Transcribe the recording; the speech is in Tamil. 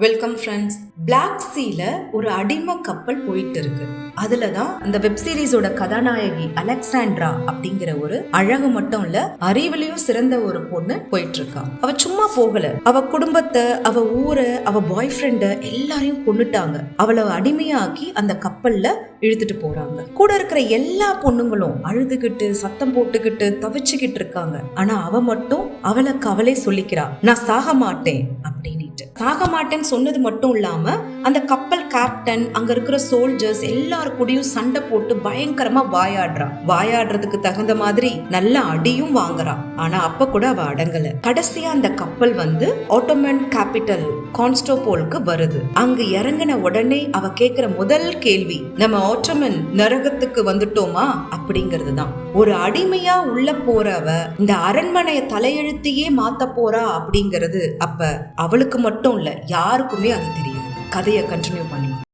Welcome friends. பிளாக் சீல ஒரு அடிமை கப்பல் போயிட்டு இருக்கு. அதுலதான் அந்த வெப் சீரிஸோட கதாநாயகி அலெக்சாண்ட்ரா அப்படிங்கிற ஒரு அழகு மட்டும் இல்ல, அறிவிலையும் சிறந்த ஒரு பொண்ணு போயிட்டு இருக்கா. அவ சும்மா போகல, அவ குடும்பத்தை, அவ ஊரை, அவ பாய் ஃப்ரெண்ட எல்லாரையும் கொன்னுட்டாங்க. அவளை அடிமையாக்கி அந்த கப்பல்ல இழுத்துட்டு போறாங்க. கூட இருக்கிற எல்லா பொண்ணுங்களும் அழுதுகிட்டு சத்தம் போட்டுக்கிட்டு தவிச்சுக்கிட்டு இருக்காங்க. ஆனா அவ மட்டும் அவளை கவலை சொல்லிக்கிறா, நான் சாக மாட்டேன் அப்படின்னு. சாக மாட்டேன்னு சொன்னது மட்டும் இல்லாம அந்த கப்பல் கேப்டன், அங்க இருக்கிற சோல்ஜர்ஸ் எல்லாரும் கூடயும் சண்டை போட்டு பயங்கரமா வாயாடுறதுக்கு தகுந்த மாதிரி நல்ல அடியும் வாங்குறா. ஆனா அப்ப கூட அவ அடங்கல. கடைசியா அந்த கப்பல் ஆட்டோமன் கேபிட்டல் கான்ஸ்டோபோலுக்கு வருது. அங்க இறங்கின உடனே அவ கேக்குற முதல் கேள்வி, நம்ம ஆட்டோமன் நரகத்துக்கு வந்துட்டோமா அப்படிங்கிறது தான். ஒரு அடிமையா உள்ள போறவ இந்த அரண்மனைய தலையெழுத்தையே மாத்த போறா அப்படிங்கிறது அப்ப அவளுக்கு மட்டும் இல்ல, யாருக்குமே அது தெரியும். கதையை கண்டினியூ பண்ணலாம்.